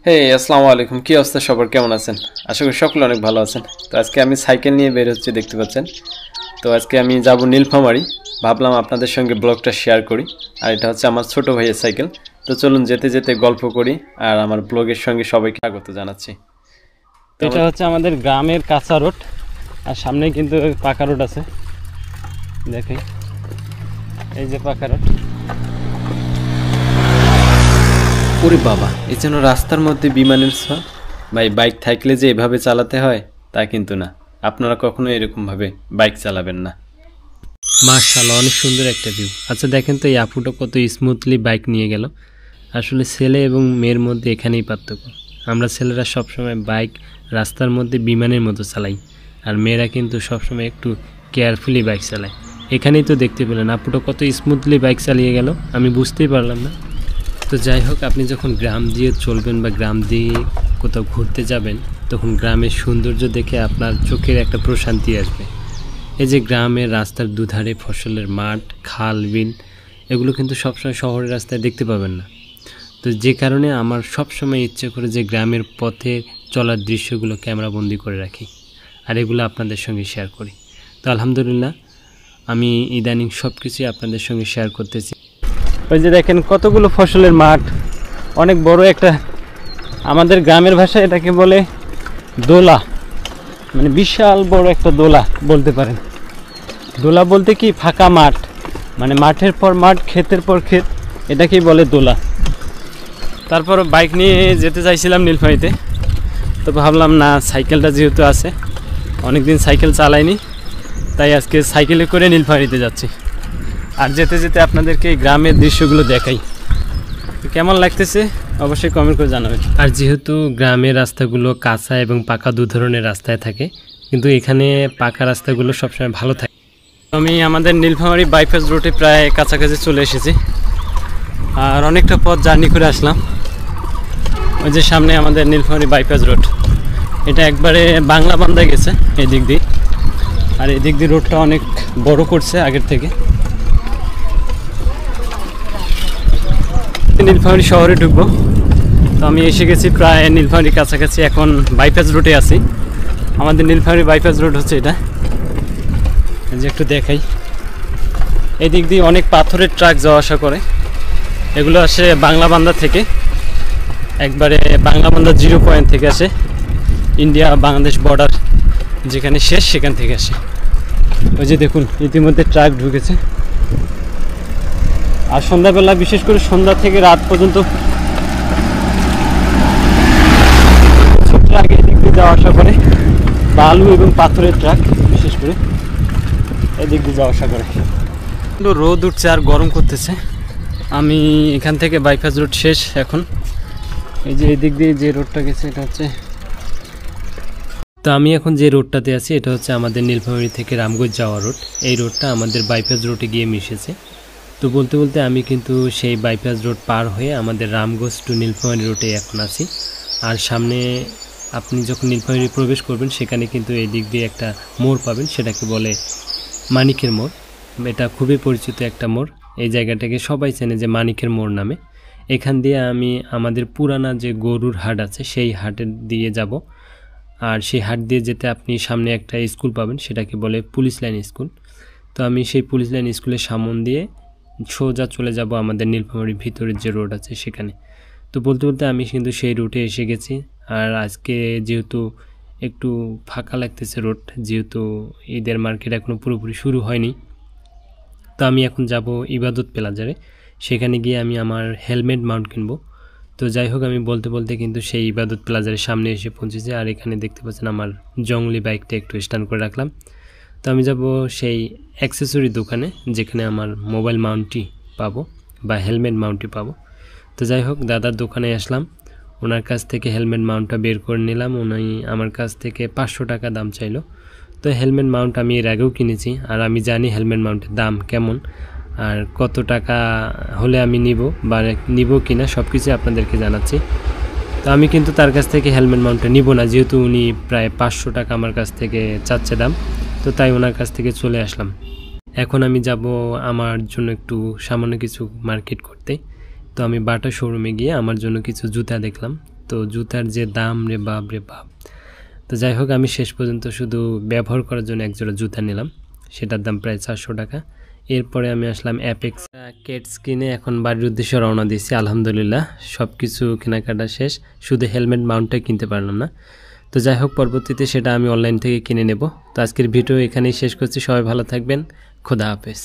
আসসালামু আলাইকুম। কি অবস্থা সবার, কেমন আছেন? আশা করি সকলে অনেক ভালো আছেন। তো আজকে আমি সাইকেল নিয়ে বের হচ্ছি, দেখতে পাচ্ছেন। তো আজকে আমি যাব নীলফামারী। ভাবলাম আপনাদের সঙ্গে ব্লগটা শেয়ার করি। আর এটা হচ্ছে আমার ছোট ভাইয়ের সাইকেল। তো চলুন যেতে যেতে গল্প করি আর আমার ব্লগের সঙ্গে সবাইকে স্বাগত জানাচ্ছি। এটা হচ্ছে আমাদের গ্রামের কাঁচা রোড, আর সামনে কিন্তু পাকা রোড আছে। দেখেন, এই যে পাকা রোড। ওরে বাবা, এই যেন রাস্তার মধ্যে বিমানের ছোঁয়া। ভাই, বাইক থাকলে যে এভাবে চালাতে হয় তা কিন্তু না। আপনারা কখনো এরকমভাবে বাইক চালাবেন না। মাশাআল্লাহ, অনেক সুন্দর একটা ভিউ। আচ্ছা দেখেন তো, এই আপুটা কত স্মুথলি বাইক নিয়ে গেল। আসলে ছেলে এবং মেয়ের মধ্যে এখানেই পার্থক্য। আমরা ছেলেরা সবসময় বাইক রাস্তার মধ্যে বিমানের মতো চালাই, আর মেয়েরা কিন্তু সবসময় একটু কেয়ারফুলি বাইক চালায়। এখানেই তো দেখতে পেলেন আপুটা কত স্মুথলি বাইক চালিয়ে গেল, আমি বুঝতেই পারলাম না। তো যাই হোক, আপনি যখন গ্রাম দিয়ে চলবেন বা গ্রাম দিয়ে কোথাও ঘুরতে যাবেন, তখন গ্রামের সৌন্দর্য দেখে আপনার চোখের একটা প্রশান্তি আসবে। এই যে গ্রামের রাস্তার দুধারে ফসলের মাঠ, খাল, বিল, এগুলো কিন্তু সবসময় শহরের রাস্তায় দেখতে পাবেন না। তো যে কারণে আমার সবসময় ইচ্ছে করে যে গ্রামের পথে চলার দৃশ্যগুলো ক্যামেরাবন্দি করে রাখি, আর এগুলো আপনাদের সঙ্গে শেয়ার করি। তো আলহামদুলিল্লাহ, আমি ইদানিং সব কিছুই আপনাদের সঙ্গে শেয়ার করতেছি। ওই যে দেখেন কতগুলো ফসলের মাঠ, অনেক বড় একটা, আমাদের গ্রামের ভাষায় এটাকে বলে দোলা, মানে বিশাল বড় একটা দোলা বলতে পারেন। দোলা বলতে কি ফাঁকা মাঠ, মানে মাঠের পর মাঠ, ক্ষেতের পর ক্ষেত, এটাকেই বলে দোলা। তারপর বাইক নিয়ে যেতে চাইছিলাম নীলফামারীতে, তো ভাবলাম না, সাইকেলটা যেহেতু আছে, অনেকদিন সাইকেল চালাইনি, তাই আজকে সাইকেলে করে নীলফামারীতে যাচ্ছি। আর যেতে যেতে আপনাদেরকে এই গ্রামের দৃশ্যগুলো দেখাই। কেমন লাগতেছে অবশ্যই কমেন্ট করে জানাবেন। আর যেহেতু গ্রামের রাস্তাগুলো কাঁচা এবং পাকা দু ধরনের রাস্তায় থাকে, কিন্তু এখানে পাকা রাস্তাগুলো সবসময় ভালো থাকে। আমি আমাদের নীলফামারী বাইপাস রোডে প্রায় কাছাকাছি চলে এসেছি, আর অনেকটা পথ জার্নি করে আসলাম। ওই যে সামনে আমাদের নীলফামারী বাইপাস রোড, এটা একবারে বাংলা বান্ধায় গেছে এই দিক দিয়ে, আর এই দিক দিয়ে রোডটা অনেক বড় করছে আগের থেকে। নীলফামারী শহরে ঢুকবো, তো আমি এসে গেছি প্রায় নীলফামারীর কাছাকাছি। এখন বাইপাস রোডে আছি। আমাদের নীলফামারী বাইপাস রোড হচ্ছে এটা, যে একটু দেখাই। এই দিক দিয়ে অনেক পাথরের ট্রাক যাওয়া আসা করে, এগুলো আসে বাংলাবান্ধা থেকে, একবারে বাংলাবান্ধা 0 পয়েন্ট থেকে আসে, ইন্ডিয়া বাংলাদেশ বর্ডার যেখানে শেষ সেখান থেকে আসে। ওই যে দেখুন, ইতিমধ্যে ট্রাক ঢুকেছে। আর সন্ধ্যাবেলা, বিশেষ করে সন্ধ্যা থেকে রাত পর্যন্ত ট্রাক এদিক দিয়ে যাওয়া আসা করে, বালু এবং পাথরের ট্রাক বিশেষ করে এদিক দিয়ে যাওয়া আসা করে। কিন্তু রোদ উঠছে আর গরম করতেছে। আমি এখান থেকে বাইপাস রোড শেষ এখন, এই যে এদিক দিয়ে যে রোডটা গেছে এটা হচ্ছে। তো আমি এখন যে রোডটাতে আছি এটা হচ্ছে আমাদের নীলফামারী থেকে রামগঞ্জ যাওয়া রোড। এই রোডটা আমাদের বাইপাস রোডে গিয়ে মিশেছে। তো বলতে বলতে আমি কিন্তু সেই বাইপাস রোড পার হয়ে আমাদের রামগঞ্জ টু নীলফামারী রোডে এখন আছি। আর সামনে আপনি যখন নীলফামারী প্রবেশ করবেন, সেখানে কিন্তু এই দিক দিয়ে একটা মোড় পাবেন, সেটাকে বলে মানিকের মোড়। এটা খুবই পরিচিত একটা মোড়, এই জায়গাটাকে সবাই চেনে যে মানিকের মোড় নামে। এখান দিয়ে আমি আমাদের পুরানা যে গরুর হাট আছে সেই হাটের দিয়ে যাব। আর সেই হাট দিয়ে যেতে আপনি সামনে একটা স্কুল পাবেন, সেটাকে বলে পুলিশ লাইন স্কুল। তো আমি সেই পুলিশ লাইন স্কুলের সামন দিয়ে সোজা চলে যাব আমাদের নীলফামারীর ভিতরের যে রোড আছে সেখানে। তো বলতে বলতে আমি কিন্তু সেই রুটে এসে গেছি। আর আজকে যেহেতু একটু ফাঁকা লাগতেছে রোড, যেহেতু ঈদের মার্কেট এখনও পুরোপুরি শুরু হয়নি, তো আমি এখন যাব ইবাদত প্লাজারে। সেখানে গিয়ে আমি আমার হেলমেট মাউন্ট কিনবো। তো যাই হোক, আমি বলতে বলতে কিন্তু সেই ইবাদত প্লাজারের সামনে এসে পৌঁছেছি। আর এখানে দেখতে পাচ্ছেন আমার জঙ্গলি বাইকটা একটু স্ট্যান্ড করে রাখলাম। তো আমি যাব সেই অ্যাক্সেসরি দোকানে, যেখানে আমার মোবাইল মাউন্টটি পাবো বা হেলমেট মাউন্টটি পাবো। তো যাই হোক, দাদার দোকানে আসলাম, ওনার কাছ থেকে হেলমেট মাউন্টটা বের করে নিলাম। উনি আমার কাছ থেকে 500 টাকা দাম চাইলো। তো হেলমেট মাউন্ট আমি এর আগেও কিনেছি, আর আমি জানি হেলমেট মাউন্টের দাম কেমন আর কত টাকা হলে আমি নিব কিনা সব কিছু আপনাদেরকে জানাচ্ছি। তো আমি কিন্তু তার কাছ থেকে হেলমেট মাউন্টটা নিব না, যেহেতু উনি প্রায় 500 টাকা আমার কাছ থেকে চাচ্ছে দাম। তো তাই ওনার কাছ থেকে চলে আসলাম। এখন আমি যাব আমার জন্য একটু সামান্য কিছু মার্কেট করতে। তো আমি বাটা শোরুমে গিয়ে আমার জন্য কিছু জুতা দেখলাম। তো জুতার যে দাম রে বাপ রে বাপ। তো যাই হোক, আমি শেষ পর্যন্ত শুধু ব্যবহার করার জন্য একজোড়া জুতা নিলাম, সেটার দাম প্রায় 400 টাকা। এরপরে আমি আসলাম অ্যাপেক্স কেটস কিনে এখন বাড়ির উদ্দেশ্যে রওনা দিয়েছি। আলহামদুলিল্লাহ সব কিছু কেনাকাটা শেষ, শুধু হেলমেট মাউন্টটাই কিনতে পারলাম না। তো যাই হোক, পরবর্তীতে সেটা আমি অনলাইন থেকে কিনে নেব। তো আজকের ভিডিও এখানেই শেষ করছি। সবাই ভালো থাকবেন, খোদা হাফেজ।